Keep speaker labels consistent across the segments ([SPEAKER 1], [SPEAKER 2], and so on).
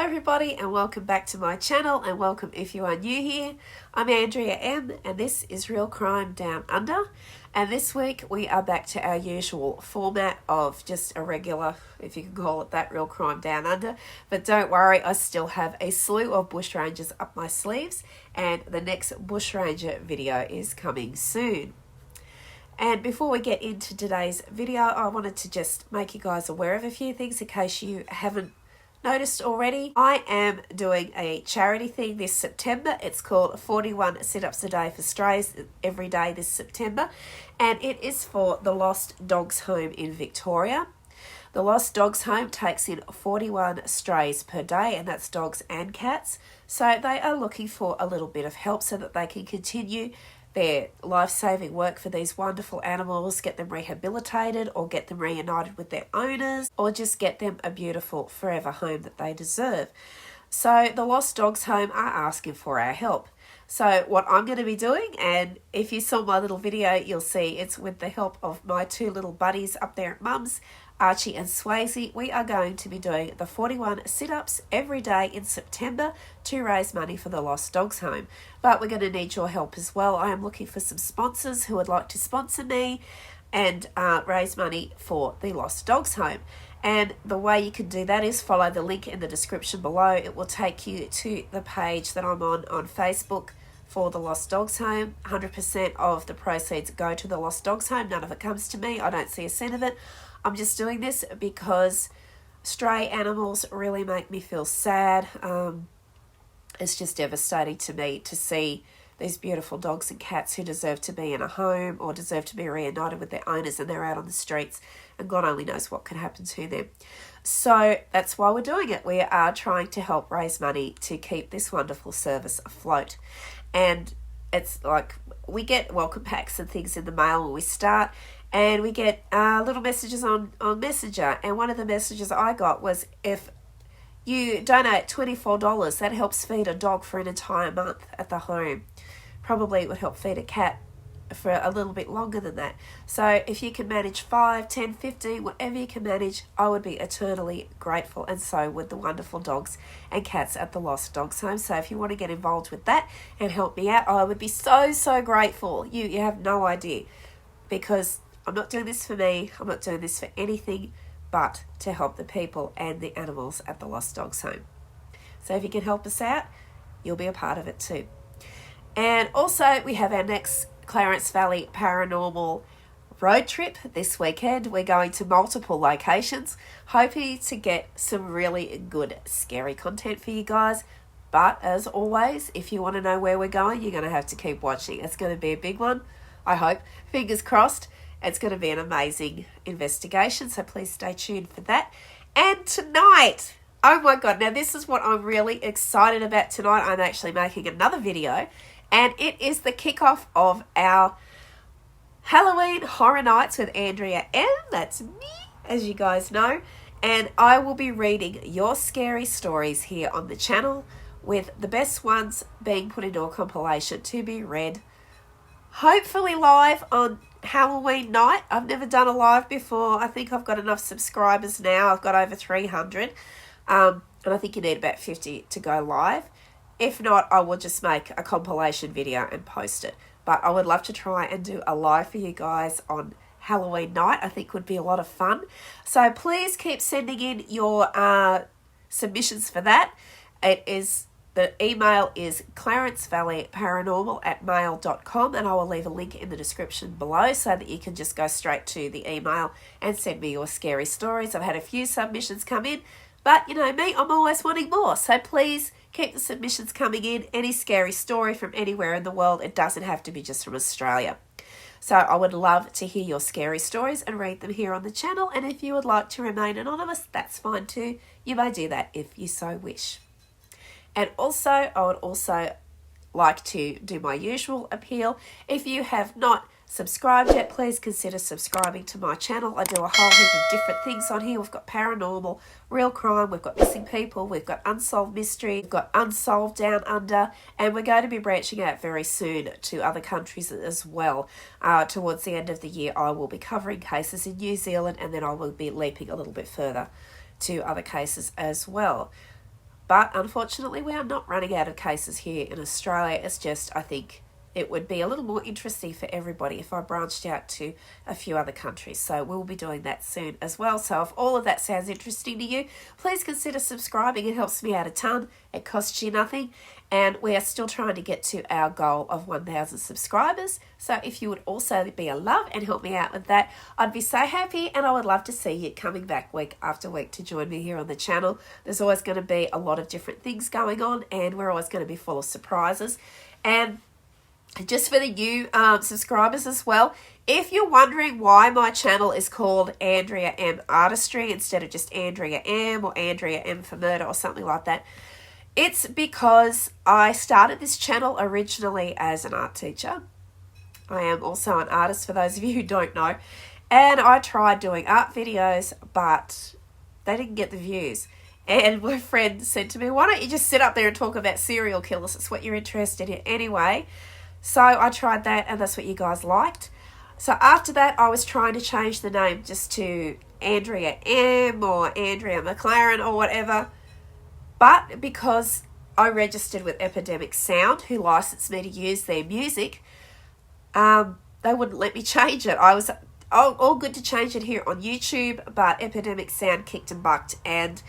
[SPEAKER 1] everybody, and welcome back to my channel, and welcome if you are new here. I'm Andrea M, and this is Real Crime Down Under, and this week we are back to our usual format of just a regular, if you can call it that, Real Crime Down Under. But don't worry, I still have a slew of bushrangers up my sleeves, and the next bushranger video is coming soon. And before we get into today's video, I wanted to just make you guys aware of a few things in case you haven't noticed already. I am doing a charity thing this September. It's called 41 Sit-Ups a Day for Strays every day this September, and it is for the Lost Dogs Home in Victoria. The Lost Dogs Home takes in 41 strays per day, and that's dogs and cats. So they are looking for a little bit of help so that they can continue their life-saving work for these wonderful animals, get them rehabilitated or get them reunited with their owners, or just get them a beautiful forever home that they deserve. So the Lost Dogs Home are asking for our help. So what I'm going to be doing, and if you saw my little video, you'll see it's with the help of my two little buddies up there at Mum's, Archie and Swayze. We are going to be doing the 41 sit-ups every day in September to raise money for the Lost Dogs Home. But we're going to need your help as well. I am looking for some sponsors who would like to sponsor me and raise money for the Lost Dogs Home. And the way you can do that is follow the link in the description below. It will take you to the page that I'm on Facebook for the Lost Dogs Home. 100% of the proceeds go to the Lost Dogs Home. None of it comes to me. I don't see a cent of it. I'm just doing this because stray animals really make me feel sad. It's just devastating to me to see these beautiful dogs and cats who deserve to be in a home or deserve to be reunited with their owners, and they're out on the streets and God only knows what can happen to them. So that's why we're doing it. We are trying to help raise money to keep this wonderful service afloat. And it's like we get welcome packs and things in the mail when we start, and we get little messages on Messenger. And one of the messages I got was, if you donate $24, that helps feed a dog for an entire month at the home. Probably it would help feed a cat for a little bit longer than that. So if you can manage 5, 10, 15, whatever you can manage, I would be eternally grateful, and so would the wonderful dogs and cats at the Lost Dogs Home. So if you want to get involved with that and help me out, I would be so grateful. You have no idea, because I'm not doing this for me. I'm not doing this for anything but to help the people and the animals at the Lost Dogs Home. So if you can help us out, you'll be a part of it too. And also we have our next Clarence Valley Paranormal road trip this weekend. We're going to multiple locations, hoping to get some really good scary content for you guys. But as always, if you want to know where we're going, you're going to have to keep watching. It's going to be a big one, I hope. Fingers crossed. It's going to be an amazing investigation, so please stay tuned for that. And tonight, oh my God, now this is what I'm really excited about tonight. I'm actually making another video, and it is the kickoff of our Halloween Horror Nights with Andrea.M. That's me, as you guys know. And I will be reading your scary stories here on the channel, with the best ones being put into a compilation to be read, hopefully live on Halloween night. I've never done a live before. I think I've got enough subscribers now. I've got over 300. And I think you need about 50 to go live. If not, I will just make a compilation video and post it. But I would love to try and do a live for you guys on Halloween night. I think would be a lot of fun. So please keep sending in your submissions for that. The email is clarencevalleyparanormal@mail.com, and I will leave a link in the description below so that you can just go straight to the email and send me your scary stories. I've had a few submissions come in, but you know me, I'm always wanting more. So please keep the submissions coming in. Any scary story from anywhere in the world. It doesn't have to be just from Australia. So I would love to hear your scary stories and read them here on the channel. And if you would like to remain anonymous, that's fine too. You may do that if you so wish. And also, I would also like to do my usual appeal. If you have not subscribed yet, please consider subscribing to my channel. I do a whole heap of different things on here. We've got paranormal, real crime, we've got missing people, we've got unsolved mystery, we've got unsolved down under, and we're going to be branching out very soon to other countries as well. Towards the end of the year, I will be covering cases in New Zealand, and then I will be leaping a little bit further to other cases as well. But unfortunately, we are not running out of cases here in Australia. It's just, I think it would be a little more interesting for everybody if I branched out to a few other countries. So we'll be doing that soon as well. So if all of that sounds interesting to you, please consider subscribing. It helps me out a ton. It costs you nothing. And we are still trying to get to our goal of 1,000 subscribers. So if you would also be a love and help me out with that, I'd be so happy, and I would love to see you coming back week after week to join me here on the channel. There's always going to be a lot of different things going on, and we're always going to be full of surprises. And just for the new subscribers as well, if you're wondering why my channel is called Andrea M Artistry instead of just Andrea M or Andrea M for Murder or something like that, it's because I started this channel originally as an art teacher. I am also an artist, for those of you who don't know. And I tried doing art videos, but they didn't get the views. And my friend said to me, why don't you just sit up there and talk about serial killers? It's what you're interested in anyway. So I tried that, and that's what you guys liked. So after that, I was trying to change the name just to Andrea M or Andrea McLaren or whatever. But because I registered with Epidemic Sound, who licensed me to use their music, they wouldn't let me change it. I was all good to change it here on YouTube, but Epidemic Sound kicked and bucked. And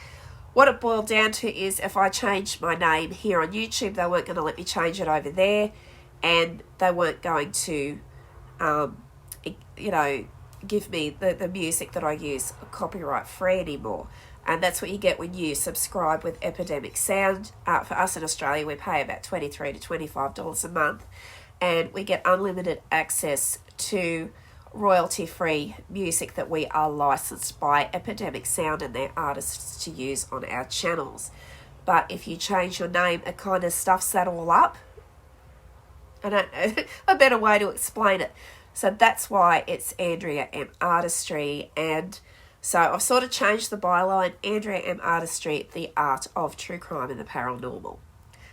[SPEAKER 1] what it boiled down to is if I changed my name here on YouTube, they weren't going to let me change it over there. And they weren't going to, give me the music that I use copyright free anymore. And that's what you get when you subscribe with Epidemic Sound. For us in Australia, we pay about $23 to $25 a month. And we get unlimited access to royalty-free music that we are licensed by Epidemic Sound and their artists to use on our channels. But if you change your name, it kind of stuffs that all up. I don't know a better way to explain it. So that's why it's Andrea M Artistry. And so I've sort of changed the byline, Andrea M Artistry, the art of true crime and the paranormal.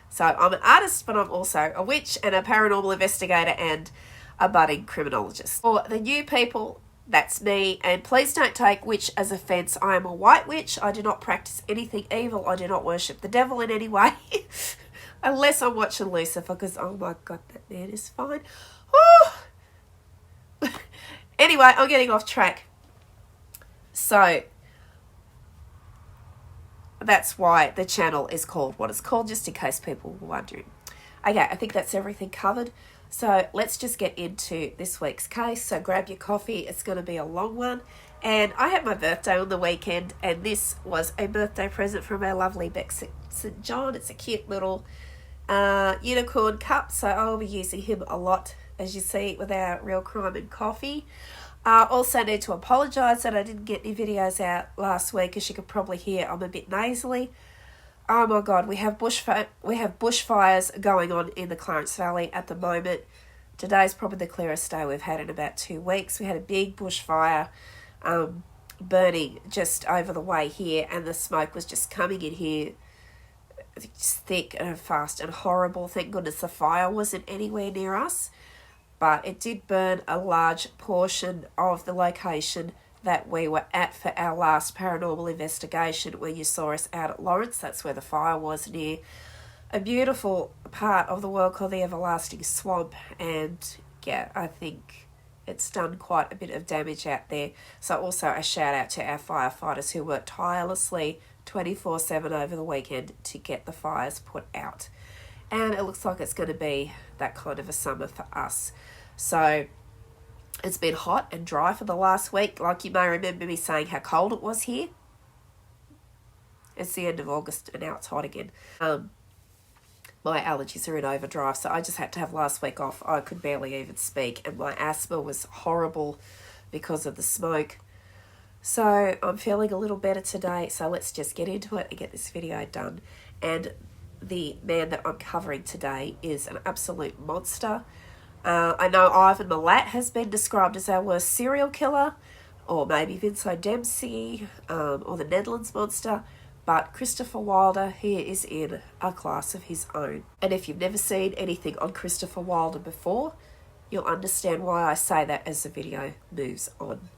[SPEAKER 1] So I'm an artist, but I'm also a witch and a paranormal investigator and a budding criminologist. For the new people, that's me. And please don't take witch as offense. I am a white witch. I do not practice anything evil. I do not worship the devil in any way. Unless I'm watching Lucifer, because, oh my God, that man is fine. Oh! Anyway, I'm getting off track. So, that's why the channel is called what it's called, just in case people were wondering. Okay, I think that's everything covered. So, let's just get into this week's case. So, grab your coffee. It's going to be a long one. And I had my birthday on the weekend, and this was a birthday present from our lovely Beck St. John. It's a cute little unicorn cup, so I'll be using him a lot, as you see, with our Real Crime and Coffee. Also need to apologise that I didn't get any videos out last week. As you could probably hear, I'm a bit nasally. Oh my God, we have bushfires going on in the Clarence Valley at the moment. Today's probably the clearest day we've had in about 2 weeks. We had a big bushfire burning just over the way here, and the smoke was just coming in here. It's thick and fast and horrible. Thank goodness the fire wasn't anywhere near us, but it did burn a large portion of the location that we were at for our last paranormal investigation when you saw us out at Lawrence. That's where the fire was, near a beautiful part of the world called the Everlasting Swamp. And yeah, I think it's done quite a bit of damage out there. So also a shout out to our firefighters who worked tirelessly 24/7 over the weekend to get the fires put out. And it looks like it's going to be that kind of a summer for us. So it's been hot and dry for the last week. Like, you may remember me saying how cold it was here. It's the end of August and now it's hot again. My allergies are in overdrive, so I just had to have last week off. I could barely even speak, and my asthma was horrible because of the smoke. So I'm feeling a little better today, so let's just get into it and get this video done. And the man that I'm covering today is an absolute monster. I know Ivan Milat has been described as our worst serial killer, or maybe Vincenzo Dempsey, or the Netherlands monster. But Christopher Wilder, he is in a class of his own. And if you've never seen anything on Christopher Wilder before, you'll understand why I say that as the video moves on.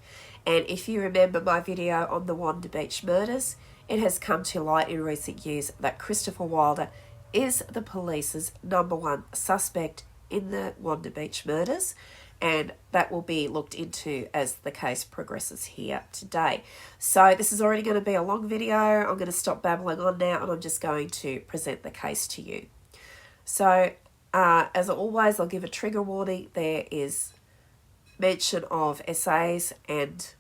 [SPEAKER 1] And if you remember my video on the Wanda Beach murders, it has come to light in recent years that Christopher Wilder is the police's #1 suspect in the Wanda Beach murders, and that will be looked into as the case progresses here today. So this is already going to be a long video. I'm going to stop babbling on now, and I'm just going to present the case to you. So as always, I'll give a trigger warning. There is mention of essays and...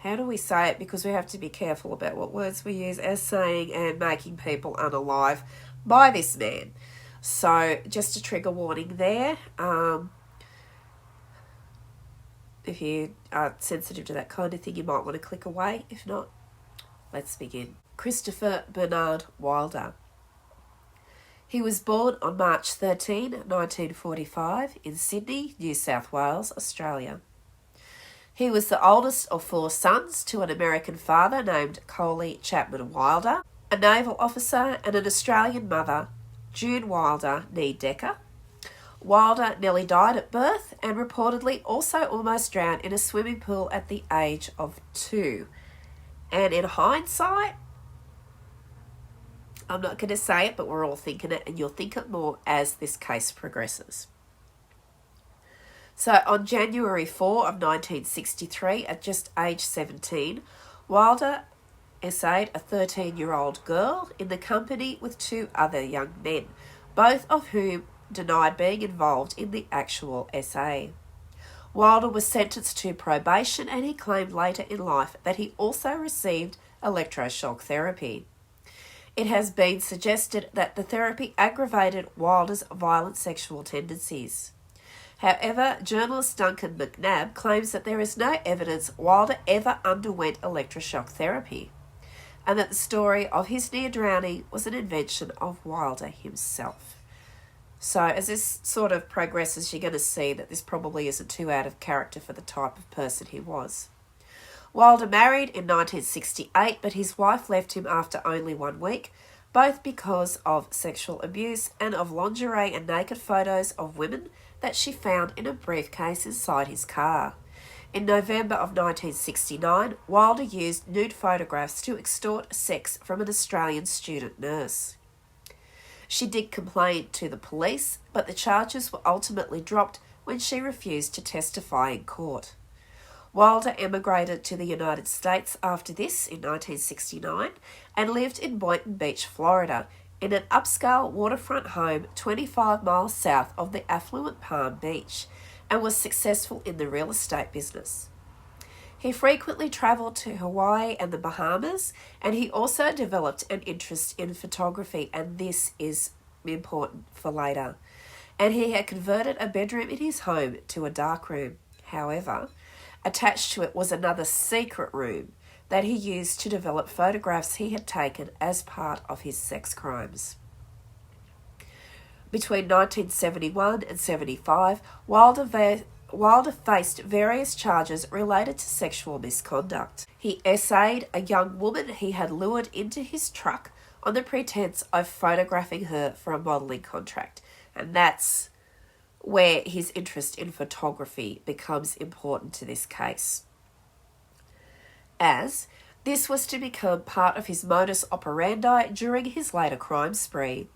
[SPEAKER 1] how do we say it? Because we have to be careful about what words we use. Essaying and making people unalive by this man. So just a trigger warning there. If you are sensitive to that kind of thing, you might want to click away. If not, let's begin. Christopher Bernard Wilder. He was born on March 13, 1945 in Sydney, New South Wales, Australia. He was the oldest of 4 sons to an American father named Coley Chapman Wilder, a naval officer, and an Australian mother, June Wilder nee Decker. Wilder nearly died at birth and reportedly also almost drowned in a swimming pool at the age of 2. And in hindsight, I'm not going to say it, but we're all thinking it, and you'll think it more as this case progresses. So on January 4 of 1963, at just age 17, Wilder essayed a 13-year-old girl in the company with 2 other young men, both of whom denied being involved in the actual essay. Wilder was sentenced to probation, and he claimed later in life that he also received electroshock therapy. It has been suggested that the therapy aggravated Wilder's violent sexual tendencies. However, journalist Duncan McNabb claims that there is no evidence Wilder ever underwent electroshock therapy, and that the story of his near drowning was an invention of Wilder himself. So as this sort of progresses, you're going to see that this probably isn't too out of character for the type of person he was. Wilder married in 1968, but his wife left him after only 1 week, both because of sexual abuse and of lingerie and naked photos of women that she found in a briefcase inside his car. In November of 1969, Wilder used nude photographs to extort sex from an Australian student nurse. She did complain to the police, but the charges were ultimately dropped when she refused to testify in court. Wilder emigrated to the United States after this in 1969 and lived in Boynton Beach, Florida, in an upscale waterfront home 25 miles south of the affluent Palm Beach, and was successful in the real estate business. He frequently travelled to Hawaii and the Bahamas, and he also developed an interest in photography, and this is important for later. And he had converted a bedroom in his home to a dark room. However, attached to it was another secret room that he used to develop photographs he had taken as part of his sex crimes. Between 1971 and 75, Wilder faced various charges related to sexual misconduct. He essayed a young woman he had lured into his truck on the pretense of photographing her for a modelling contract, and that's where his interest in photography becomes important to this case, as this was to become part of his modus operandi during his later crime spree.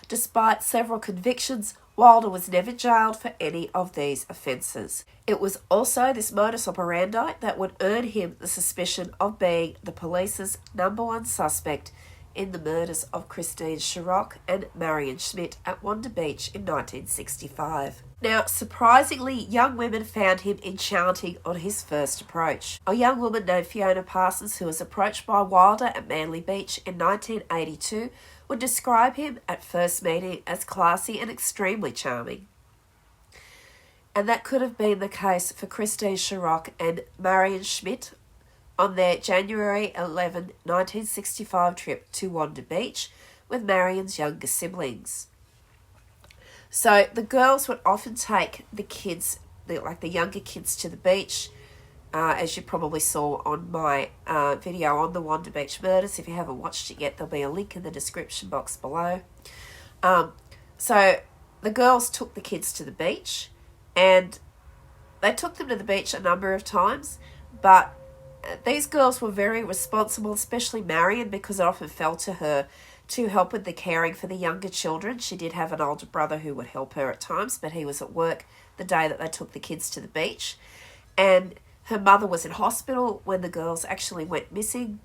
[SPEAKER 1] Despite several convictions, Wilder was never jailed for any of these offences. It was also this modus operandi that would earn him the suspicion of being the police's #1 suspect in the murders of Christine Sharrock and Marion Schmidt at Wanda Beach in 1965. Now, surprisingly, young women found him enchanting on his first approach. A young woman named Fiona Parsons, who was approached by Wilder at Manly Beach in 1982, would describe him at first meeting as classy and extremely charming. And that could have been the case for Christine Sharrock and Marion Schmidt on their January 11, 1965 trip to Wanda Beach with Marion's younger siblings. So the girls would often take the kids, the younger kids, to the beach, as you probably saw on my video on the Wanda Beach murders. If you haven't watched it yet, there'll be a link in the description box below. So the girls took the kids to the beach, and they took them to the beach a number of times, but these girls were very responsible, especially Marion, because it often fell to her to help with the caring for the younger children. She did have an older brother who would help her at times, but he was at work the day that they took the kids to the beach. And her mother was in hospital when the girls actually went missing.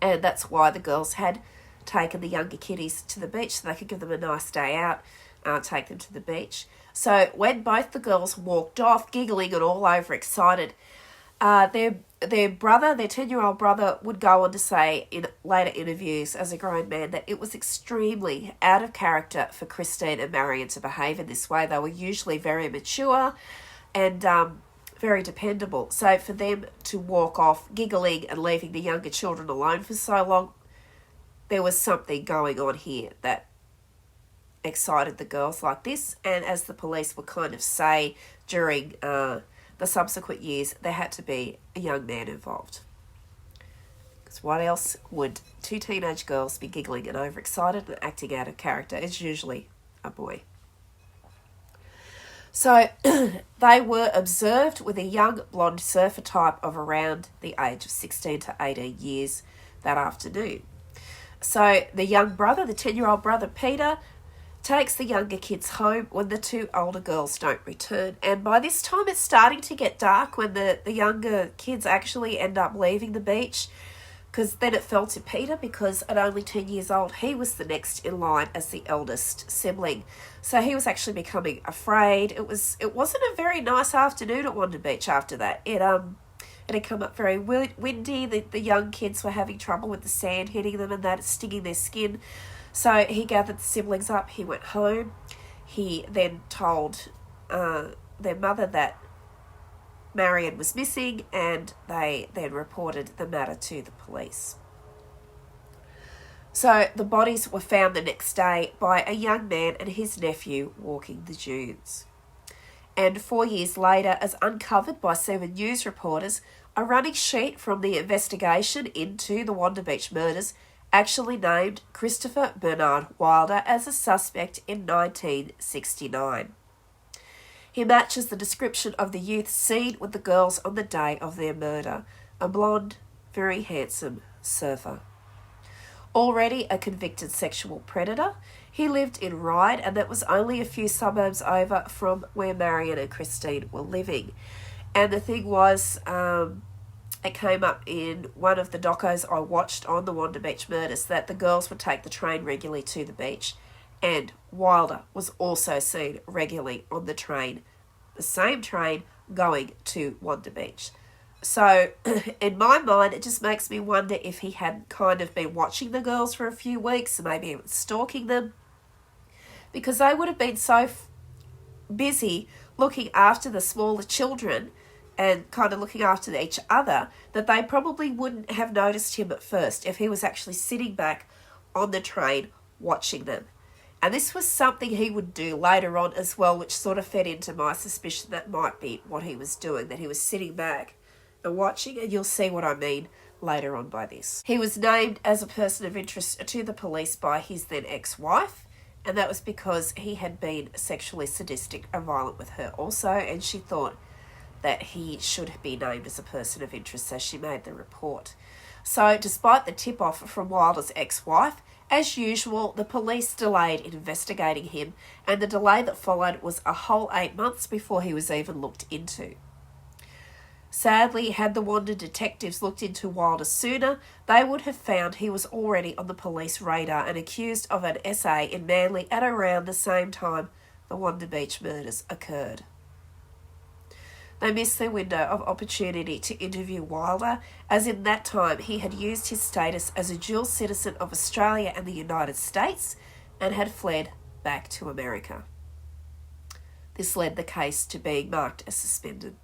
[SPEAKER 1] And that's why the girls had taken the younger kiddies to the beach so they could give them a nice day out, take them to the beach. So when both the girls walked off, giggling and all over excited, their brother, their 10-year-old brother, would go on to say in later interviews as a grown man that it was extremely out of character for Christine and Marion to behave in this way. They were usually very mature and very dependable. So for them to walk off giggling and leaving the younger children alone for so long, there was something going on here that excited the girls like this. And as the police would kind of say during the subsequent years, there had to be a young man involved. Because what else would two teenage girls be giggling and overexcited and acting out of character? It's usually a boy. So they were observed with a young blonde surfer type of around the age of 16 to 18 years that afternoon. So the young brother, the 10-year-old brother Peter, takes the younger kids home when the two older girls don't return. And by this time it's starting to get dark when the younger kids actually end up leaving the beach, because then it fell to Peter, because at only 10 years old he was the next in line as the eldest sibling. So he was actually becoming afraid. It wasn't a very nice afternoon at Wanda Beach after that. It had come up very windy. The young kids were having trouble with the sand hitting them and that, stinging their skin. So he gathered the siblings up, he went home. He then told their mother that Marion was missing, and they then reported the matter to the police. So the bodies were found the next day by a young man and his nephew walking the dunes. And 4 years later, as uncovered by 7 news reporters, a running sheet from the investigation into the Wanda Beach murders actually named Christopher Bernard Wilder as a suspect in 1969. He matches the description of the youth seen with the girls on the day of their murder, a blonde, very handsome surfer. Already a convicted sexual predator, he lived in Ryde, and that was only a few suburbs over from where Marion and Christine were living. And the thing was, it came up in one of the docos I watched on the Wanda Beach murders that the girls would take the train regularly to the beach, and Wilder was also seen regularly on the train, the same train going to Wanda Beach. So in my mind, it just makes me wonder if he had kind of been watching the girls for a few weeks, and maybe he was stalking them, because they would have been so busy looking after the smaller children and kind of looking after each other that they probably wouldn't have noticed him at first if he was actually sitting back on the train watching them. And this was something he would do later on as well, which sort of fed into my suspicion that might be what he was doing, that he was sitting back and watching, and you'll see what I mean later on by this. He was named as a person of interest to the police by his then ex-wife, and that was because he had been sexually sadistic and violent with her also, and she thought that he should be named as a person of interest, so she made the report. So despite the tip-off from Wilder's ex-wife, as usual, the police delayed in investigating him, and the delay that followed was a whole 8 months before he was even looked into. Sadly, had the Wanda detectives looked into Wilder sooner, they would have found he was already on the police radar and accused of an SA in Manly at around the same time the Wanda Beach murders occurred. They missed their window of opportunity to interview Wilder, as in that time he had used his status as a dual citizen of Australia and the United States and had fled back to America. This led the case to being marked as suspended.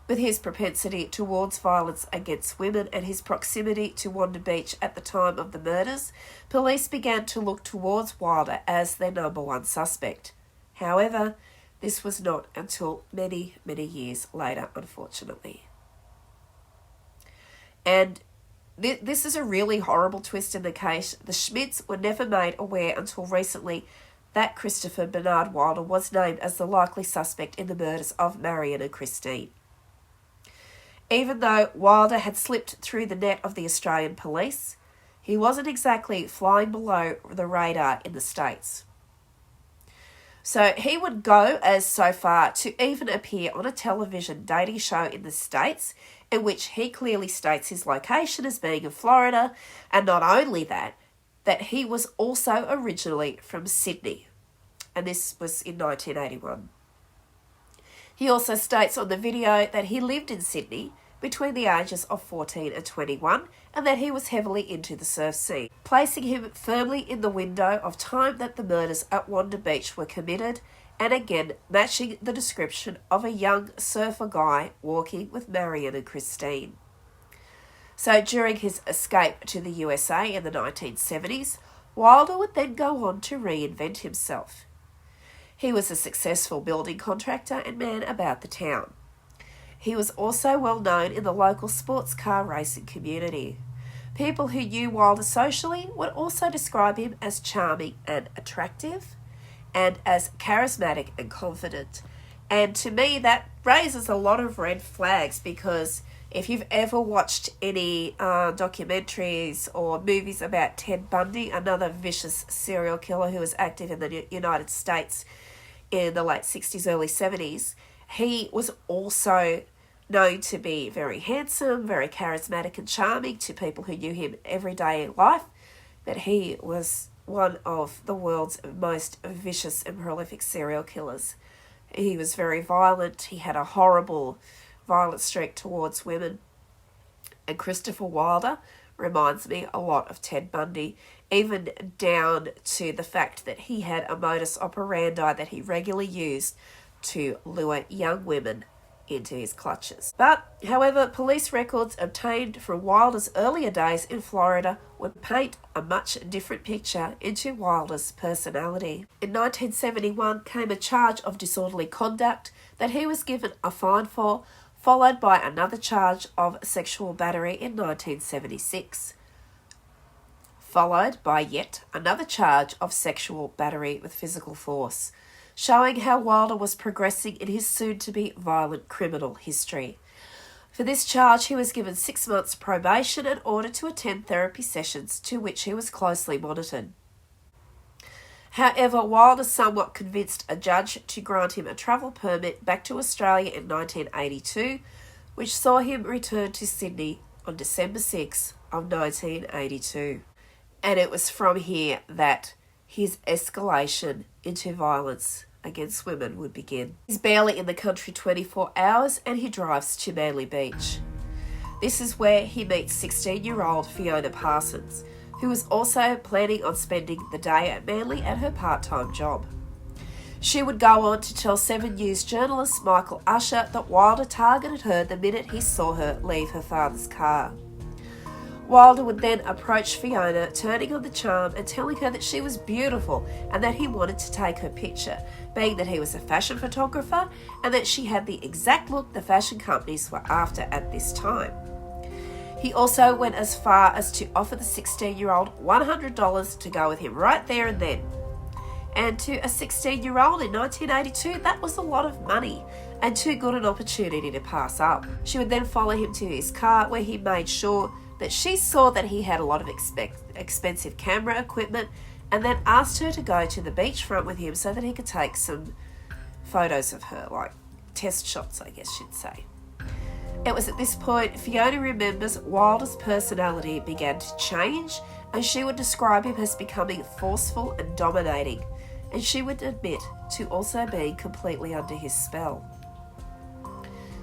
[SPEAKER 1] With his propensity towards violence against women and his proximity to Wanda Beach at the time of the murders, police began to look towards Wilder as their number one suspect. However, this was not until many, many years later, unfortunately. And this is a really horrible twist in the case. The Schmidts were never made aware until recently that Christopher Bernard Wilder was named as the likely suspect in the murders of Marion and Christine. Even though Wilder had slipped through the net of the Australian police, he wasn't exactly flying below the radar in the States. So he would go as so far to even appear on a television dating show in the States, in which he clearly states his location as being in Florida, and not only that he was also originally from Sydney. And this was in 1981. He also states on the video that he lived in Sydney between the ages of 14 and 21, and that he was heavily into the surf scene, placing him firmly in the window of time that the murders at Wanda Beach were committed, and again matching the description of a young surfer guy walking with Marion and Christine. So during his escape to the USA in the 1970s, Wilder would then go on to reinvent himself. He was a successful building contractor and man about the town. He was also well known in the local sports car racing community. People who knew Wilder socially would also describe him as charming and attractive, and as charismatic and confident. And to me, that raises a lot of red flags, because if you've ever watched any documentaries or movies about Ted Bundy, another vicious serial killer who was active in the United States in the late 60s, early 70s, he was also known to be very handsome, very charismatic and charming to people who knew him everyday life, but he was one of the world's most vicious and prolific serial killers. He was very violent. He had a horrible violent streak towards women. And Christopher Wilder reminds me a lot of Ted Bundy, even down to the fact that he had a modus operandi that he regularly used to lure young women into his clutches. But, however, police records obtained from Wilder's earlier days in Florida would paint a much different picture into Wilder's personality. In 1971 came a charge of disorderly conduct that he was given a fine for, followed by another charge of sexual battery in 1976, followed by yet another charge of sexual battery with physical force, showing how Wilder was progressing in his soon-to-be violent criminal history. For this charge, he was given 6 months probation and ordered to attend therapy sessions to which he was closely monitored. However, Wilder somewhat convinced a judge to grant him a travel permit back to Australia in 1982, which saw him return to Sydney on December 6 of 1982. And it was from here that his escalation into violence against women would begin. He's barely in the country 24 hours and he drives to Manly Beach. This is where he meets 16-year-old Fiona Parsons, who was also planning on spending the day at Manly at her part-time job. She would go on to tell 7 News journalist Michael Usher that Wilder targeted her the minute he saw her leave her father's car. Wilder would then approach Fiona, turning on the charm and telling her that she was beautiful and that he wanted to take her picture, being that he was a fashion photographer and that she had the exact look the fashion companies were after at this time. He also went as far as to offer the 16-year-old $100 to go with him right there and then. And to a 16-year-old in 1982, that was a lot of money and too good an opportunity to pass up. She would then follow him to his car, where he made sure that she saw that he had a lot of expensive camera equipment, and then asked her to go to the beachfront with him so that he could take some photos of her, like test shots, I guess you'd say. It was at this point Fiona remembers Wilder's personality began to change, and she would describe him as becoming forceful and dominating, and she would admit to also being completely under his spell.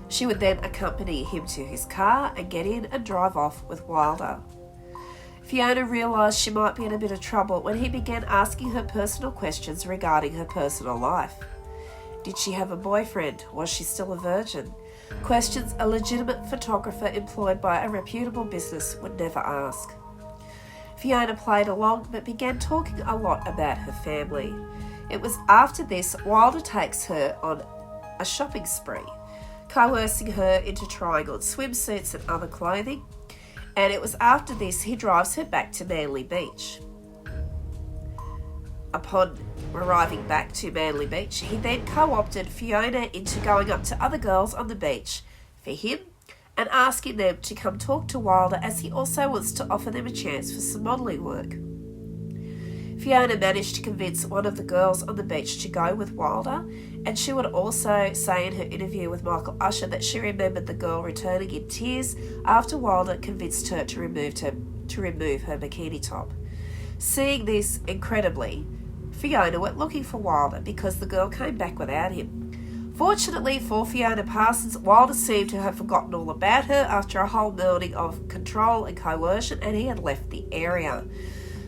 [SPEAKER 1] She would then accompany him to his car and get in and drive off with Wilder. Fiona realised she might be in a bit of trouble when he began asking her personal questions regarding her personal life. Did she have a boyfriend? Was she still a virgin? Questions a legitimate photographer employed by a reputable business would never ask. Fiona played along but began talking a lot about her family. It was after this Wilder takes her on a shopping spree, coercing her into trying on swimsuits and other clothing, and it was after this he drives her back to Manly Beach. Upon arriving back to Manly Beach, he then co-opted Fiona into going up to other girls on the beach for him and asking them to come talk to Wilder, as he also wants to offer them a chance for some modelling work. Fiona managed to convince one of the girls on the beach to go with Wilder, and she would also say in her interview with Michael Usher that she remembered the girl returning in tears after Wilder convinced her to remove her bikini top. Seeing this, incredibly, Fiona went looking for Wilder because the girl came back without him. Fortunately for Fiona Parsons, Wilder seemed to have forgotten all about her after a whole morning of control and coercion, and he had left the area.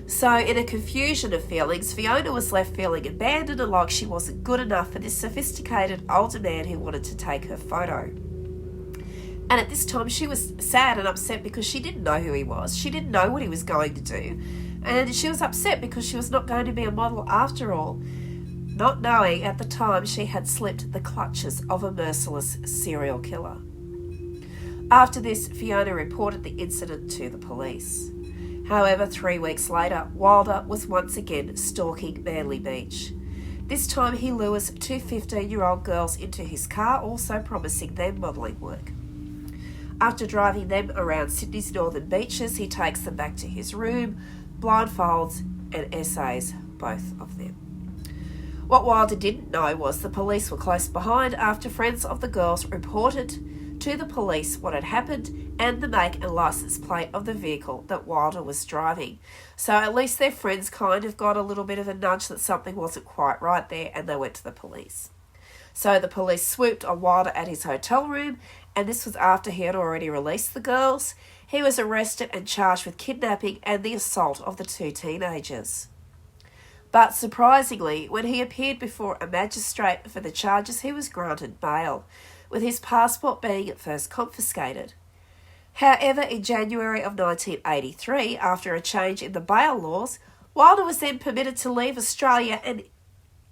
[SPEAKER 1] So, in a confusion of feelings, Fiona was left feeling abandoned and like she wasn't good enough for this sophisticated older man who wanted to take her photo. And at this time, she was sad and upset because she didn't know who he was. She didn't know what he was going to do. And she was upset because she was not going to be a model after all, not knowing at the time she had slipped the clutches of a merciless serial killer. After this, Fiona reported the incident to the police. However, 3 weeks later, Wilder was once again stalking Manly Beach. This time he lures 2 15-year-old girls into his car, also promising them modelling work. After driving them around Sydney's northern beaches, he takes them back to his room, blindfolds and essays both of them. What Wilder didn't know was the police were close behind after friends of the girls reported to the police what had happened and the make and license plate of the vehicle that Wilder was driving. So at least their friends kind of got a little bit of a nudge that something wasn't quite right there, and they went to the police. So the police swooped on Wilder at his hotel room, and this was after he had already released the girls. He was arrested and charged with kidnapping and the assault of the 2 teenagers. But surprisingly, when he appeared before a magistrate for the charges, he was granted bail, with his passport being at first confiscated. However, in January of 1983, after a change in the bail laws, Wilder was then permitted to leave Australia and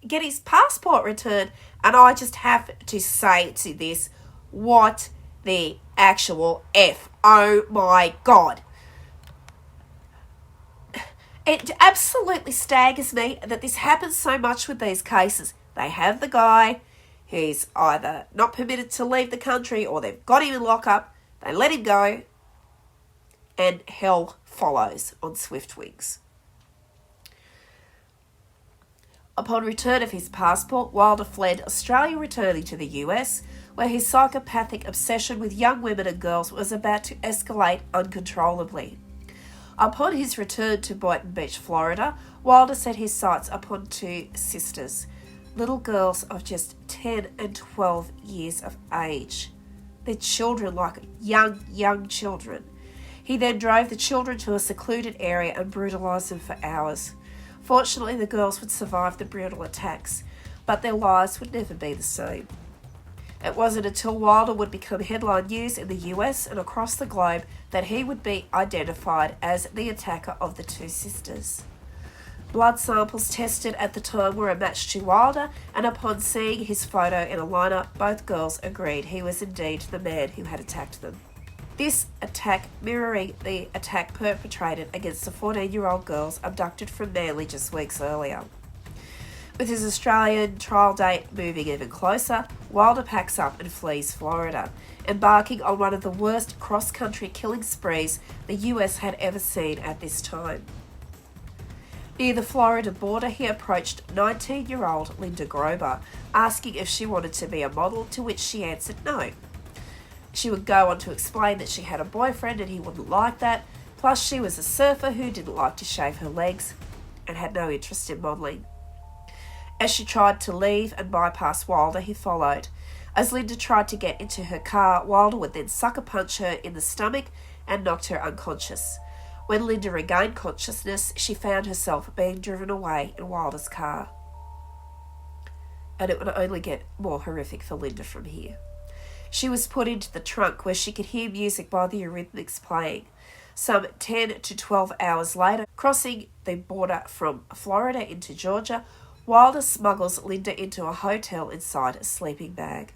[SPEAKER 1] get his passport returned. And I just have to say to this, what the actual F? Oh my God. It absolutely staggers me that this happens so much with these cases. They have the guy, he's either not permitted to leave the country or they've got him in lockup, they let him go, and hell follows on swift wings. Upon return of his passport, Wilder fled Australia, returning to the US, where his psychopathic obsession with young women and girls was about to escalate uncontrollably. Upon his return to Boynton Beach, Florida, Wilder set his sights upon 2 sisters, little girls of just 10 and 12 years of age. They're children, like young children. He then drove the children to a secluded area and brutalised them for hours. Fortunately, the girls would survive the brutal attacks, but their lives would never be the same. It wasn't until Wilder would become headline news in the US and across the globe that he would be identified as the attacker of the 2 sisters. Blood samples tested at the time were a match to Wilder, and upon seeing his photo in a lineup, both girls agreed he was indeed the man who had attacked them. This attack mirroring the attack perpetrated against the 14-year-old girls abducted from Manly just weeks earlier. With his Australian trial date moving even closer, Wilder packs up and flees Florida, embarking on one of the worst cross-country killing sprees the US had ever seen at this time. Near the Florida border, he approached 19-year-old Linda Grober, asking if she wanted to be a model, to which she answered no. She would go on to explain that she had a boyfriend and he wouldn't like that, plus she was a surfer who didn't like to shave her legs and had no interest in modelling. As she tried to leave and bypass Wilder, he followed. As Linda tried to get into her car, Wilder would then sucker punch her in the stomach and knocked her unconscious. When Linda regained consciousness, she found herself being driven away in Wilder's car. And it would only get more horrific for Linda from here. She was put into the trunk where she could hear music by the Eurythmics playing. Some 10 to 12 hours later, crossing the border from Florida into Georgia, Wilder smuggles Linda into a hotel inside a sleeping bag.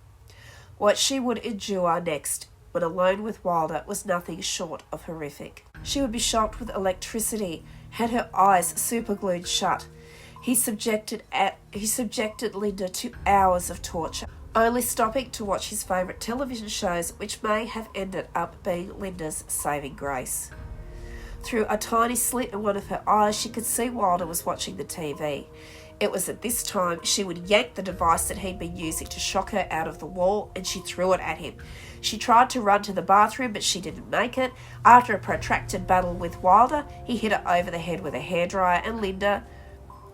[SPEAKER 1] What she would endure next, when alone with Wilder, was nothing short of horrific. She would be shocked with electricity, had her eyes superglued shut. He subjected Linda to hours of torture, only stopping to watch his favourite television shows, which may have ended up being Linda's saving grace. Through a tiny slit in one of her eyes, she could see Wilder was watching the TV. It was at this time she would yank the device that he'd been using to shock her out of the wall, and she threw it at him. She tried to run to the bathroom, but she didn't make it. After a protracted battle with Wilder, he hit her over the head with a hairdryer, and Linda,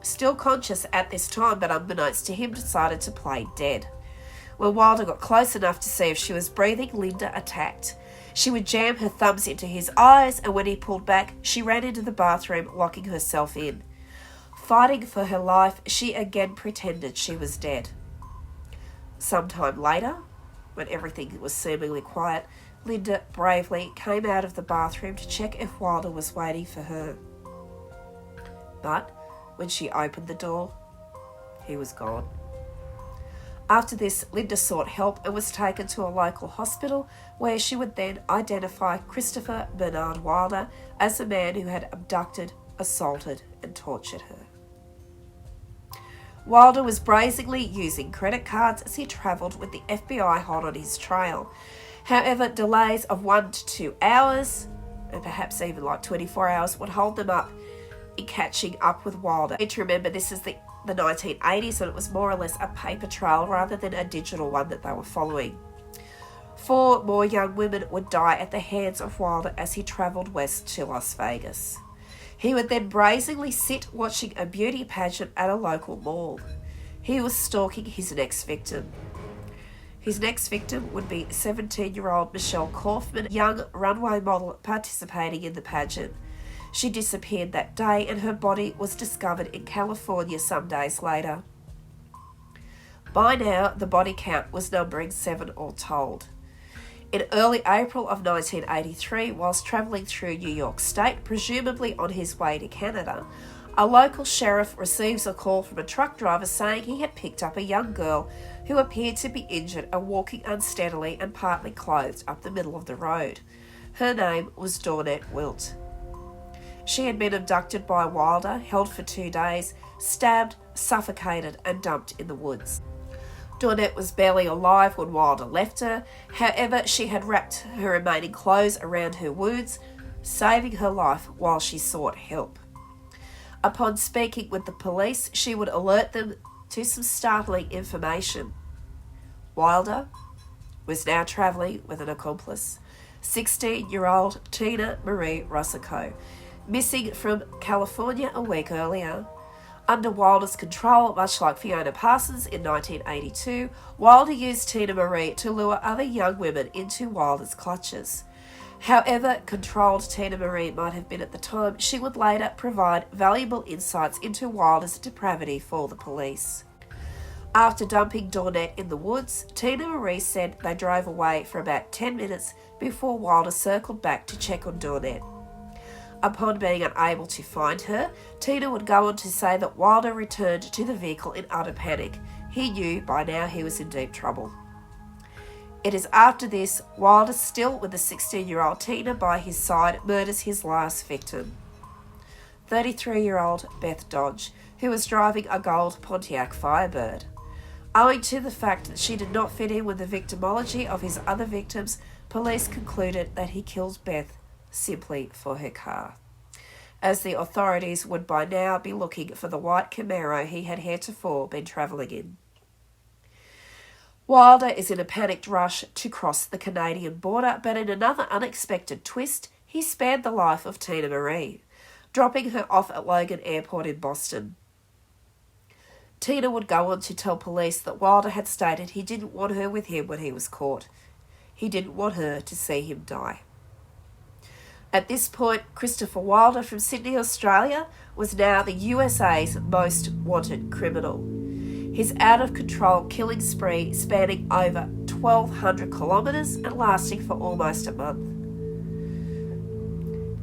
[SPEAKER 1] still conscious at this time but unbeknownst to him, decided to play dead. When Wilder got close enough to see if she was breathing, Linda attacked. She would jam her thumbs into his eyes, and when he pulled back, she ran into the bathroom, locking herself in. Fighting for her life, she again pretended she was dead. Sometime later, when everything was seemingly quiet, Linda bravely came out of the bathroom to check if Wilder was waiting for her. But when she opened the door, he was gone. After this, Linda sought help and was taken to a local hospital, where she would then identify Christopher Bernard Wilder as the man who had abducted, assaulted and tortured her. Wilder was brazenly using credit cards as he travelled with the FBI hot on his trail. However, delays of 1 to 2 hours, and perhaps even like 24 hours, would hold them up in catching up with Wilder. You need to remember this is the 1980s, and it was more or less a paper trail rather than a digital one that they were following. 4 more young women would die at the hands of Wilder as he travelled west to Las Vegas. He would then brazenly sit watching a beauty pageant at a local mall. He was stalking his next victim. His next victim would be 17-year-old Michelle Kaufman, a young runway model participating in the pageant. She disappeared that day, and her body was discovered in California some days later. By now, the body count was numbering 7 all told. In early April of 1983, whilst travelling through New York State, presumably on his way to Canada, a local sheriff receives a call from a truck driver saying he had picked up a young girl who appeared to be injured and walking unsteadily and partly clothed up the middle of the road. Her name was Dawnette Wilt. She had been abducted by Wilder, held for 2 days, stabbed, suffocated and dumped in the woods. Dawnette was barely alive when Wilder left her. However, she had wrapped her remaining clothes around her wounds, saving her life while she sought help. Upon speaking with the police, she would alert them to some startling information. Wilder was now travelling with an accomplice, 16-year-old Tina Marie Rosicot, missing from California a week earlier. Under Wilder's control, much like Fiona Parsons in 1982, Wilder used Tina Marie to lure other young women into Wilder's clutches. However controlled Tina Marie might have been at the time, she would later provide valuable insights into Wilder's depravity for the police. After dumping Dawnette in the woods, Tina Marie said they drove away for about 10 minutes before Wilder circled back to check on Dawnette. Upon being unable to find her, Tina would go on to say that Wilder returned to the vehicle in utter panic. He knew by now he was in deep trouble. It is after this, Wilder, still with the 16-year-old Tina by his side, murders his last victim, 33-year-old Beth Dodge, who was driving a gold Pontiac Firebird. Owing to the fact that she did not fit in with the victimology of his other victims, police concluded that he killed Beth simply for her car, as the authorities would by now be looking for the white Camaro he had heretofore been travelling in. Wilder is in a panicked rush to cross the Canadian border, but in another unexpected twist, he spared the life of Tina Marie, dropping her off at Logan Airport in Boston. Tina would go on to tell police that Wilder had stated he didn't want her with him when he was caught. He didn't want her to see him die. At this point, Christopher Wilder from Sydney, Australia, was now the USA's most wanted criminal. His out-of-control killing spree spanning over 1,200 kilometres and lasting for almost a month.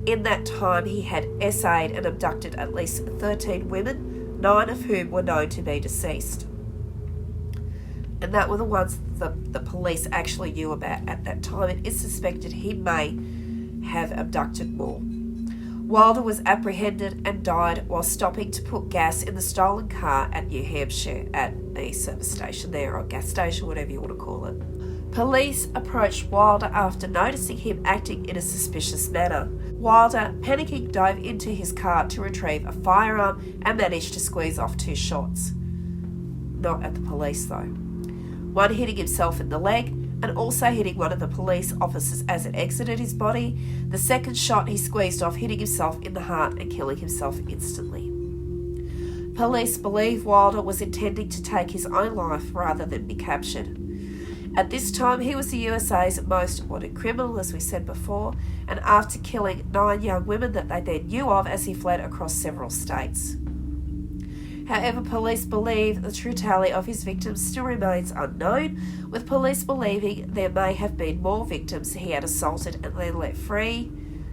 [SPEAKER 1] In that time, he had essayed and abducted at least 13 women, 9 of whom were known to be deceased. And that were the ones that the police actually knew about at that time. It is suspected he may have abducted more. Wilder was apprehended and died while stopping to put gas in the stolen car at New Hampshire at the service station there, or gas station, whatever you want to call it. Police approached Wilder after noticing him acting in a suspicious manner. Wilder, panicking, dove into his car to retrieve a firearm and managed to squeeze off 2 shots. Not at the police though. One hitting himself in the leg and also hitting one of the police officers as it exited his body. The second shot he squeezed off, hitting himself in the heart and killing himself instantly. Police believe Wilder was intending to take his own life rather than be captured. At this time, he was the USA's most wanted criminal, as we said before, and after killing 9 young women that they then knew of as he fled across several states. However, police believe the true tally of his victims still remains unknown, with police believing there may have been more victims he had assaulted and then let free,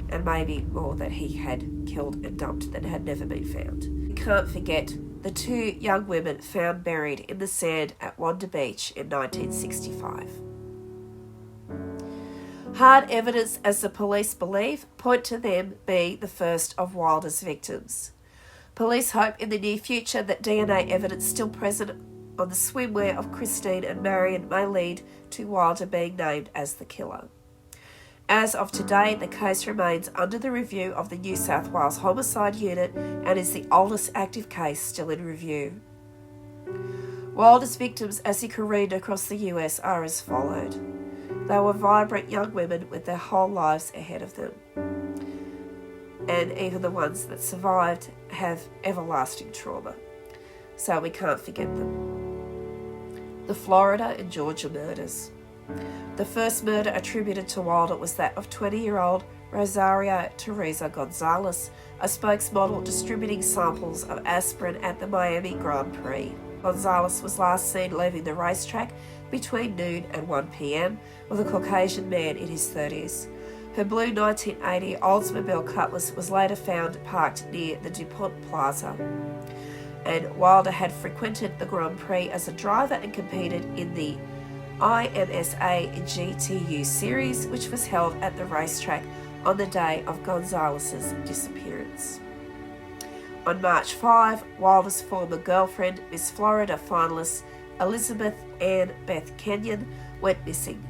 [SPEAKER 1] and maybe more that he had killed and dumped that had never been found. We can't forget the 2 young women found buried in the sand at Wanda Beach in 1965. Hard evidence, as the police believe, point to them being the first of Wilder's victims. Police hope in the near future that DNA evidence still present on the swimwear of Christine and Marion may lead to Wilder being named as the killer. As of today, the case remains under the review of the New South Wales Homicide Unit and is the oldest active case still in review. Wilder's victims as he careened across the US are as followed. They were vibrant young women with their whole lives ahead of them. And even the ones that survived have everlasting trauma, so we can't forget them. The Florida and Georgia murders. The first murder attributed to Wilder was that of 20-year-old Rosario Teresa Gonzalez, a spokesmodel distributing samples of aspirin at the Miami Grand Prix. Gonzalez was last seen leaving the racetrack between noon and 1 p.m. with a Caucasian man in his 30s. Her blue 1980 Oldsmobile Cutlass was later found parked near the DuPont Plaza. And Wilder had frequented the Grand Prix as a driver and competed in the IMSA GTU series, which was held at the racetrack on the day of Gonzalez's disappearance. On March 5, Wilder's former girlfriend, Miss Florida finalist Elizabeth Ann Beth Kenyon, went missing.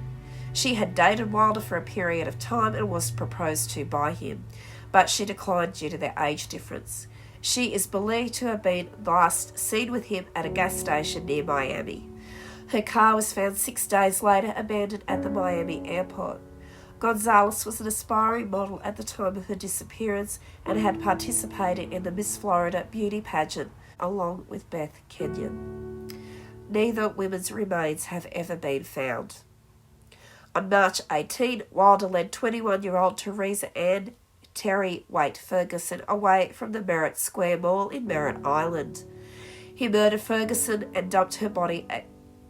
[SPEAKER 1] She had dated Wilder for a period of time and was proposed to by him, but she declined due to their age difference. She is believed to have been last seen with him at a gas station near Miami. Her car was found 6 days later abandoned at the Miami airport. Gonzalez was an aspiring model at the time of her disappearance and had participated in the Miss Florida beauty pageant along with Beth Kenyon. Neither women's remains have ever been found. On March 18, Wilder led 21-year-old Teresa Ann Terry Waite Ferguson away from the Merritt Square Mall in Merritt Island. He murdered Ferguson and dumped her body at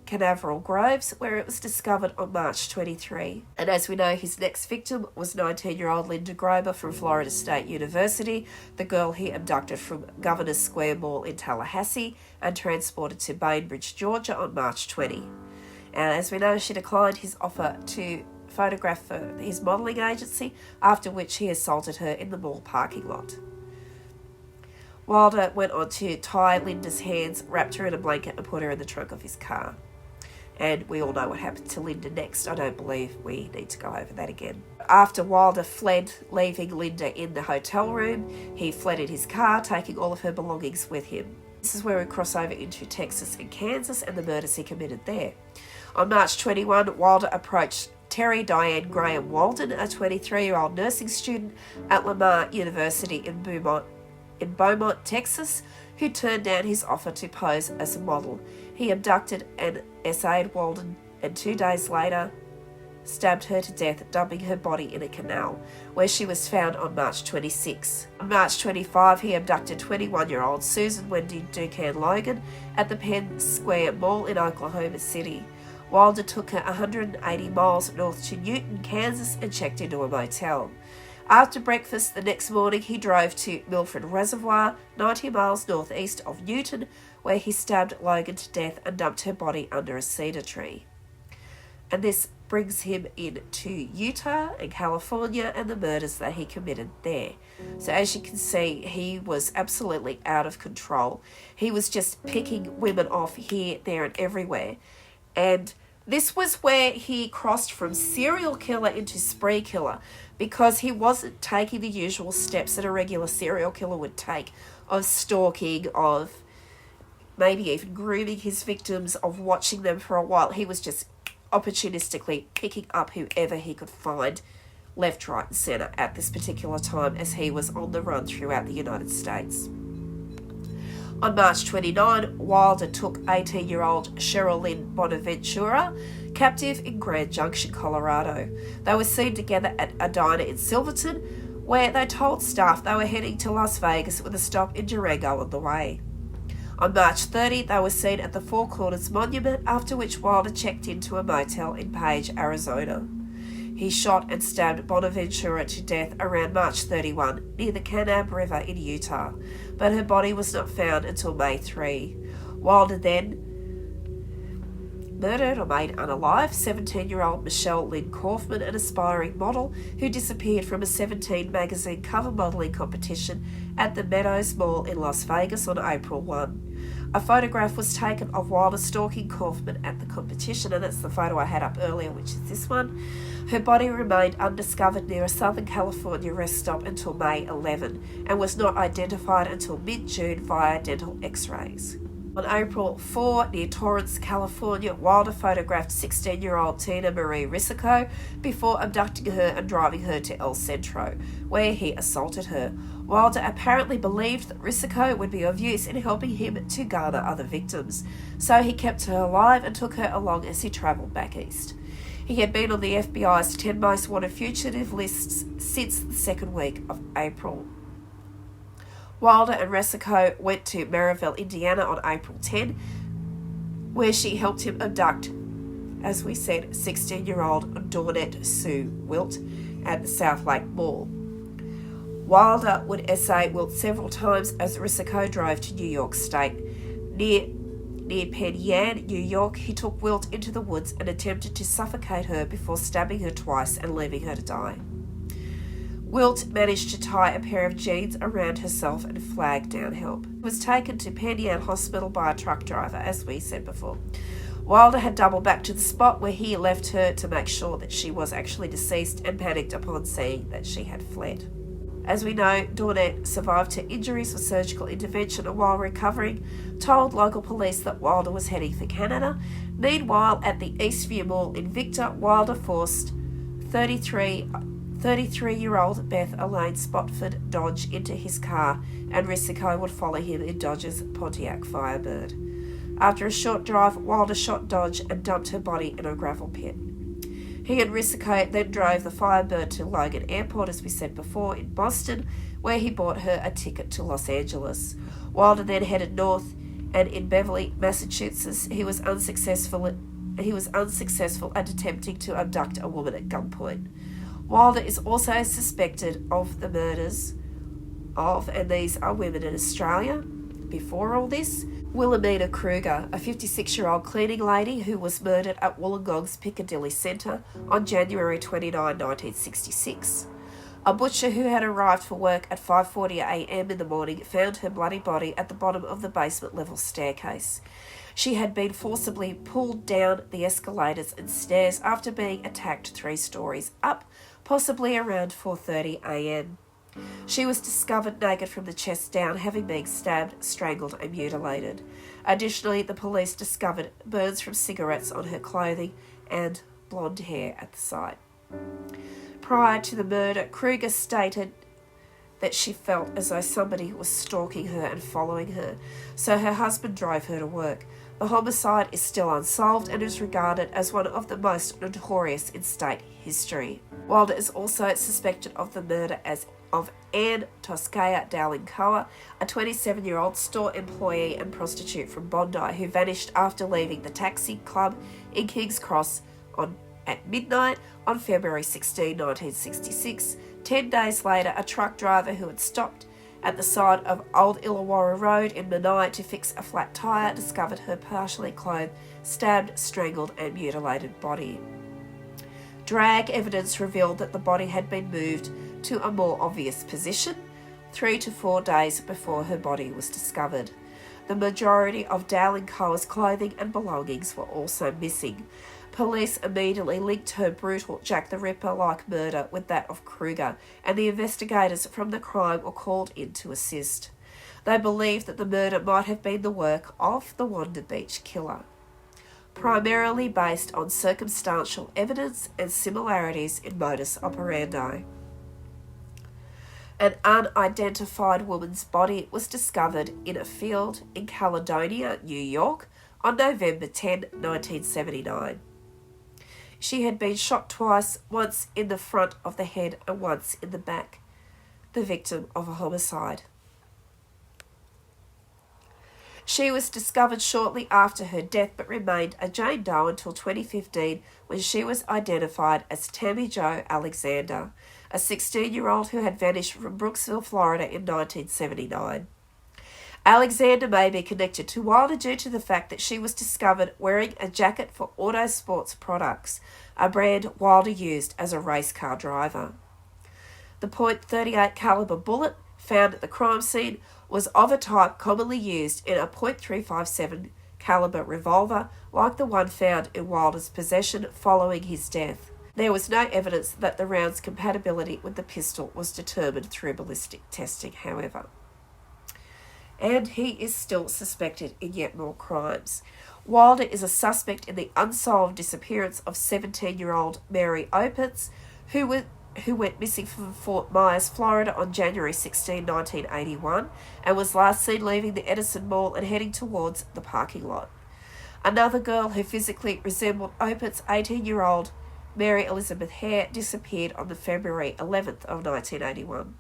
[SPEAKER 1] Canaveral Groves, where it was discovered on March 23. And as we know, his next victim was 19-year-old Linda Grober from Florida State University, the girl he abducted from Governor's Square Mall in Tallahassee and transported to Bainbridge, Georgia on March 20. And as we know, she declined his offer to photograph for his modelling agency, after which he assaulted her in the mall parking lot. Wilder went on to tie Linda's hands, wrapped her in a blanket and put her in the trunk of his car. And we all know what happened to Linda next. I don't believe we need to go over that again. After Wilder fled, leaving Linda in the hotel room, he fled in his car, taking all of her belongings with him. This is where we cross over into Texas and Kansas and the murders he committed there. On March 21, Wilder approached Terry Diane Graham Walden, a 23-year-old nursing student at Lamar University in Beaumont, Texas, who turned down his offer to pose as a model. He abducted and essayed Walden and 2 days later stabbed her to death, dumping her body in a canal, where she was found on March 26. On March 25, he abducted 21-year-old Susan Wendy Ducan Logan at the Penn Square Mall in Oklahoma City. Wilder took her 180 miles north to Newton, Kansas, and checked into a motel. After breakfast the next morning, he drove to Milford Reservoir, 90 miles northeast of Newton, where he stabbed Logan to death and dumped her body under a cedar tree. And this brings him into Utah and California and the murders that he committed there. So as you can see, he was absolutely out of control. He was just picking women off here, there, and everywhere. And this was where he crossed from serial killer into spree killer, because he wasn't taking the usual steps that a regular serial killer would take of stalking, of maybe even grooming his victims, of watching them for a while. He was just opportunistically picking up whoever he could find left, right and centre at this particular time as he was on the run throughout the United States. On March 29, Wilder took 18-year-old Cheryl Lynn Bonaventura captive in Grand Junction, Colorado. They were seen together at a diner in Silverton, where they told staff they were heading to Las Vegas with a stop in Durango on the way. On March 30, they were seen at the Four Corners Monument, after which Wilder checked into a motel in Page, Arizona. He shot and stabbed Bonaventura to death around March 31 near the Kanab River in Utah, but her body was not found until May 3. Wilder then murdered or made unalive 17-year-old Michelle Lynn Kaufman, an aspiring model who disappeared from a 17 magazine cover modelling competition at the Meadows Mall in Las Vegas on April 1. A photograph was taken of Wilder stalking Kaufman at the competition, and that's the photo I had up earlier, which is this one. Her body remained undiscovered near a Southern California rest stop until May 11 and was not identified until mid-June via dental x-rays. On April 4, near Torrance, California, Wilder photographed 16-year-old Tina Marie Risico before abducting her and driving her to El Centro, where he assaulted her. Wilder apparently believed that Risico would be of use in helping him to garner other victims, so he kept her alive and took her along as he travelled back east. He had been on the FBI's 10 most wanted fugitive lists since the second week of April. Wilder and Risico went to Maryville, Indiana on April 10, where she helped him abduct, as we said, 16-year-old Dawnette Sue Wilt at the South Lake Mall. Wilder would essay Wilt several times as Risico drove to New York State. Near Penn Yan, New York, he took Wilt into the woods and attempted to suffocate her before stabbing her twice and leaving her to die. Wilt managed to tie a pair of jeans around herself and flag down help. She was taken to Penn Yan Hospital by a truck driver, as we said before. Wilder had doubled back to the spot where he left her to make sure that she was actually deceased and panicked upon seeing that she had fled. As we know, Dawnette survived her injuries with surgical intervention and while recovering, told local police that Wilder was heading for Canada. Meanwhile, at the Eastview Mall in Victor, Wilder forced 33-year-old Beth Elaine Spotford Dodge into his car, and Risico would follow him in Dodge's Pontiac Firebird. After a short drive, Wilder shot Dodge and dumped her body in a gravel pit. He and Risico then drove the Firebird to Logan Airport, as we said before, in Boston, where he bought her a ticket to Los Angeles. Wilder then headed north, and in Beverly, Massachusetts, he was unsuccessful at attempting to abduct a woman at gunpoint. Wilder is also suspected of the murders of, and these are women in Australia, before all this, Wilhelmina Kruger, a 56-year-old cleaning lady who was murdered at Wollongong's Piccadilly Centre on January 29, 1966. A butcher who had arrived for work at 5:40 a.m. in the morning found her bloody body at the bottom of the basement level staircase. She had been forcibly pulled down the escalators and stairs after being attacked 3 stories up, possibly around 4:30 a.m. She was discovered naked from the chest down, having been stabbed, strangled and mutilated. Additionally, the police discovered burns from cigarettes on her clothing and blonde hair at the site. Prior to the murder, Kruger stated that she felt as though somebody was stalking her and following her, so her husband drove her to work. The homicide is still unsolved and is regarded as one of the most notorious in state history. Wilder is also suspected of the murder of Anne Toskaya Dowling-Coa, a 27-year-old store employee and prostitute from Bondi who vanished after leaving the taxi club in King's Cross at midnight on February 16, 1966. 10 days later, a truck driver who had stopped at the side of Old Illawarra Road in Menai to fix a flat tyre discovered her partially clothed, stabbed, strangled and mutilated body. Drag evidence revealed that the body had been moved to a more obvious position 3 to 4 days before her body was discovered. The majority of Dowling Coa's clothing and belongings were also missing. Police immediately linked her brutal Jack the Ripper-like murder with that of Kruger, and the investigators from the crime were called in to assist. They believed that the murder might have been the work of the Wanda Beach killer, primarily based on circumstantial evidence and similarities in modus operandi. An unidentified woman's body was discovered in a field in Caledonia, New York, on November 10, 1979. She had been shot twice, once in the front of the head and once in the back, the victim of a homicide. She was discovered shortly after her death but remained a Jane Doe until 2015 when she was identified as Tammy Jo Alexander, a 16-year-old who had vanished from Brooksville, Florida in 1979. Alexander may be connected to Wanda due to the fact that she was discovered wearing a jacket for Auto Sports Products, a brand Wanda used as a race car driver. The .38 caliber bullet found at the crime scene was of a type commonly used in a .357 caliber revolver like the one found in Wilder's possession following his death. There was no evidence that the round's compatibility with the pistol was determined through ballistic testing, however. And he is still suspected in yet more crimes. Wilder is a suspect in the unsolved disappearance of 17-year-old Mary Opitz, who went missing from Fort Myers, Florida on January 16, 1981, and was last seen leaving the Edison Mall and heading towards the parking lot. Another girl who physically resembled Opitz, 18-year-old Mary Elizabeth Hare, disappeared on the February 11th of 1981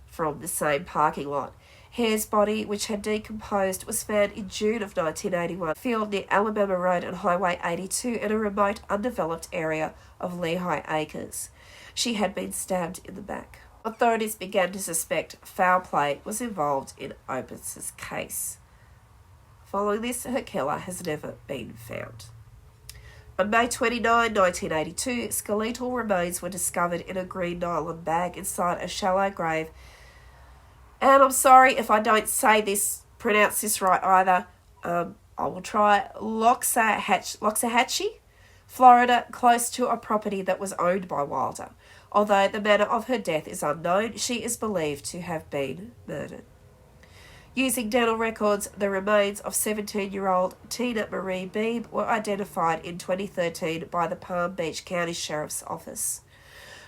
[SPEAKER 1] from the same parking lot. Hare's body, which had decomposed, was found in June of 1981, field near Alabama Road and Highway 82 in a remote, undeveloped area of Lehigh Acres. She had been stabbed in the back. Authorities began to suspect foul play was involved in Opitz's case. Following this, her killer has never been found. On May 29, 1982, skeletal remains were discovered in a green nylon bag inside a shallow grave. And I'm sorry if I don't pronounce this right either. I will try. Loxahatchee, Florida, close to a property that was owned by Wilder. Although the manner of her death is unknown, she is believed to have been murdered. Using dental records, the remains of 17-year-old Tina Marie Beebe were identified in 2013 by the Palm Beach County Sheriff's Office.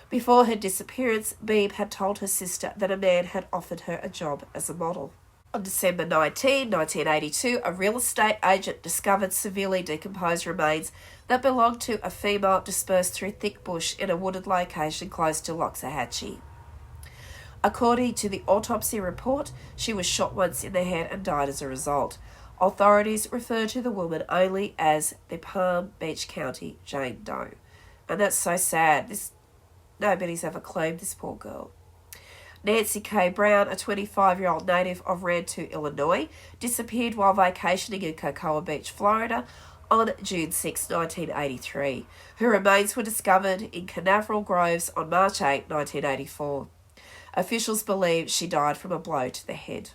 [SPEAKER 1] Before her disappearance, Beebe had told her sister that a man had offered her a job as a model. On December 19, 1982, a real estate agent discovered severely decomposed remains that belonged to a female dispersed through thick bush in a wooded location close to Loxahatchee. According to the autopsy report, she was shot once in the head and died as a result. Authorities refer to the woman only as the Palm Beach County Jane Doe. And that's so sad. Nobody's ever claimed this poor girl. Nancy K. Brown, a 25-year-old native of Rantoul, Illinois, disappeared while vacationing in Cocoa Beach, Florida on June 6, 1983. Her remains were discovered in Canaveral Groves on March 8, 1984. Officials believe she died from a blow to the head.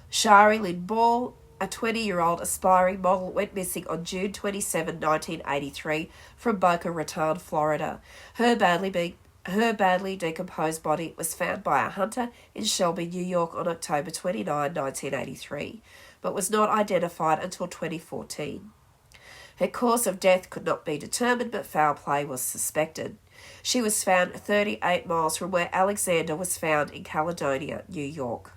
[SPEAKER 1] Shari Lynn Ball, a 20-year-old aspiring model, went missing on June 27, 1983 from Boca Raton, Florida. Her badly decomposed body was found by a hunter in Shelby, New York on October 29, 1983, but was not identified until 2014. Her cause of death could not be determined, but foul play was suspected. She was found 38 miles from where Alexander was found in Caledonia, New York.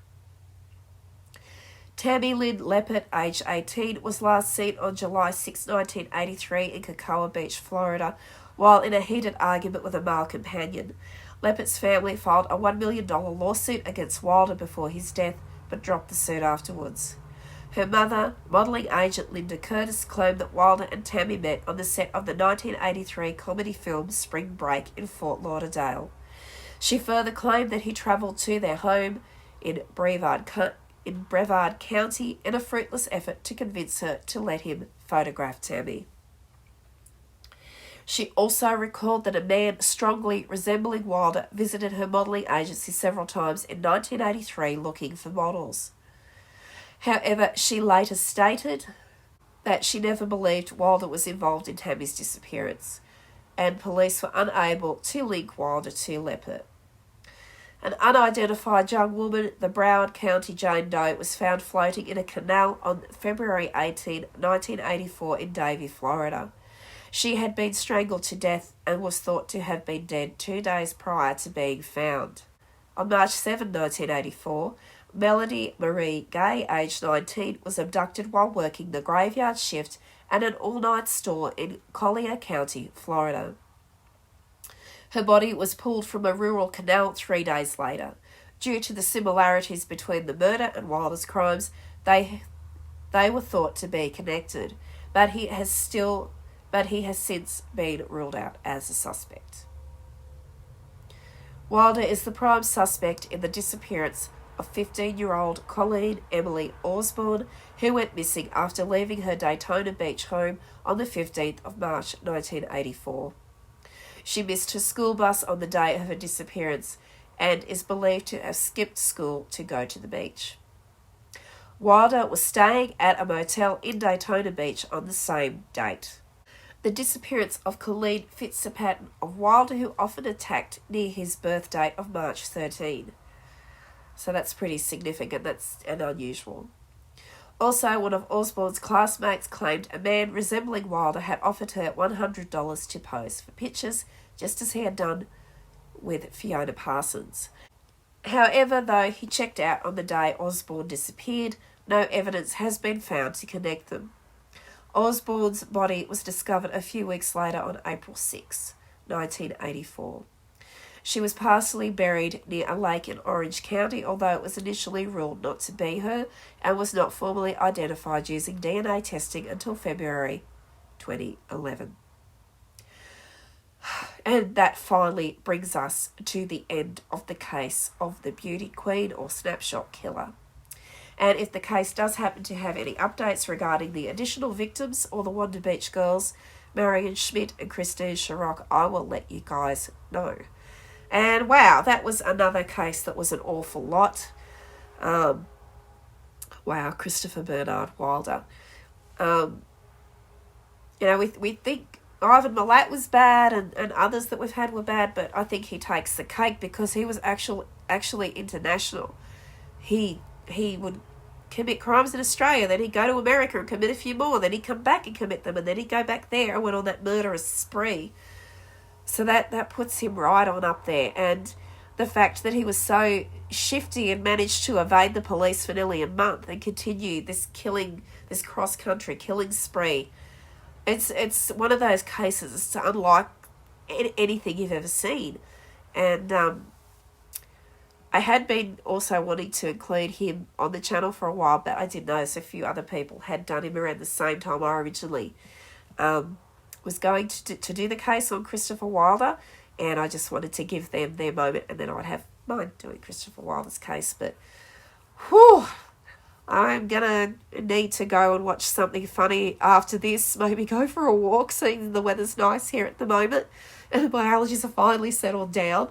[SPEAKER 1] Tammy Lynn Leppert, age 18, was last seen on July 6, 1983 in Cocoa Beach, Florida, while in a heated argument with a male companion. Leppert's family filed a $1 million lawsuit against Wilder before his death, but dropped the suit afterwards. Her mother, modelling agent Linda Curtis, claimed that Wilder and Tammy met on the set of the 1983 comedy film Spring Break in Fort Lauderdale. She further claimed that he travelled to their home in Brevard County in a fruitless effort to convince her to let him photograph Tammy. She also recalled that a man strongly resembling Wanda visited her modelling agency several times in 1983 looking for models. However, she later stated that she never believed Wanda was involved in Tammy's disappearance, and police were unable to link Wanda to Leppert. An unidentified young woman, the Broward County Jane Doe, was found floating in a canal on February 18, 1984 in Davie, Florida. She had been strangled to death and was thought to have been dead 2 days prior to being found. On March 7, 1984, Melody Marie Gay, aged 19, was abducted while working the graveyard shift at an all-night store in Collier County, Florida. Her body was pulled from a rural canal 3 days later. Due to the similarities between the murder and Wilder's crimes, they were thought to be connected, but he has since been ruled out as a suspect. Wilder is the prime suspect in the disappearance of 15-year-old Colleen Emily Osborne, who went missing after leaving her Daytona Beach home on the 15th of March 1984. She missed her school bus on the day of her disappearance and is believed to have skipped school to go to the beach. Wilder was staying at a motel in Daytona Beach on the same date. The disappearance of Colleen fits the pattern of Wilder, who often attacked near his birth date of March 13. So that's pretty significant, and unusual. Also, one of Osborne's classmates claimed a man resembling Wilder had offered her $100 to pose for pictures, just as he had done with Fiona Parsons. However, though he checked out on the day Osborne disappeared, no evidence has been found to connect them. Osborne's body was discovered a few weeks later on April 6, 1984. She was partially buried near a lake in Orange County, although it was initially ruled not to be her and was not formally identified using DNA testing until February 2011. And that finally brings us to the end of the case of the Beauty Queen or Snapshot Killer. And if the case does happen to have any updates regarding the additional victims or the Wanda Beach girls, Marion Schmidt and Christine Sharrock, I will let you guys know. And wow, that was another case that was an awful lot. Wow, Christopher Bernard Wilder. We think Ivan Milat was bad and others that we've had were bad, but I think he takes the cake because he was actually international. He would commit crimes in Australia, then he'd go to America and commit a few more, then he'd come back and commit them, and then he'd go back there and went on that murderous spree. So that puts him right on up there. And the fact that he was so shifty and managed to evade the police for nearly a month and continue this cross-country killing spree, it's one of those cases. It's unlike anything you've ever seen. And I had been also wanting to include him on the channel for a while, but I did notice a few other people had done him around the same time I originally was going to do the case on Christopher Wilder, and I just wanted to give them their moment, and then I'd have mine doing Christopher Wilder's case. But I'm gonna need to go and watch something funny after this, maybe go for a walk, seeing the weather's nice here at the moment and my allergies are finally settled down.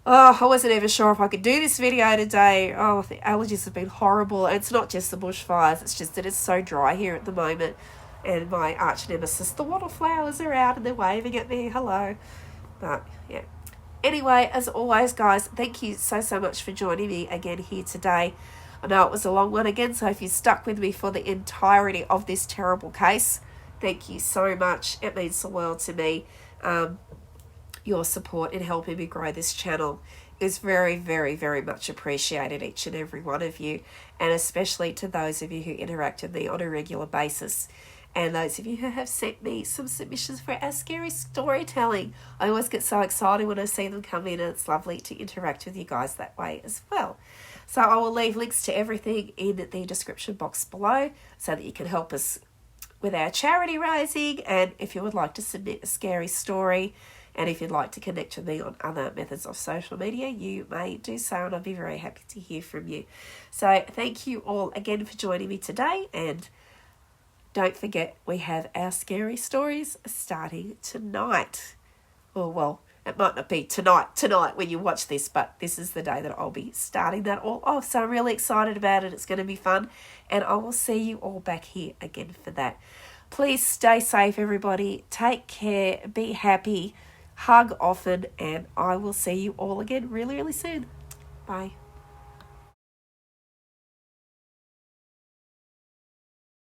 [SPEAKER 1] I wasn't even sure if I could do this video today. The allergies have been horrible, and it's not just the bushfires, it's just that it's so dry here at the moment. And my arch nemesis, the wildflowers, are out and they're waving at me. Hello. But, yeah. Anyway, as always, guys, thank you so much for joining me again here today. I know it was a long one again, so if you stuck with me for the entirety of this terrible case, thank you so much. It means the world to me. Your support in helping me grow this channel is very, very, very much appreciated, each and every one of you, and especially to those of you who interact with me on a regular basis. And those of you who have sent me some submissions for our scary storytelling. I always get so excited when I see them come in, and it's lovely to interact with you guys that way as well. So I will leave links to everything in the description box below so that you can help us with our charity raising. And if you would like to submit a scary story, and if you'd like to connect with me on other methods of social media, you may do so, and I'd be very happy to hear from you. So thank you all again for joining me today, and don't forget we have our scary stories starting tonight. Oh, well, it might not be tonight when you watch this, but this is the day that I'll be starting that all off. So I'm really excited about it. It's going to be fun. And I will see you all back here again for that. Please stay safe, everybody. Take care. Be happy. Hug often. And I will see you all again really, really soon. Bye.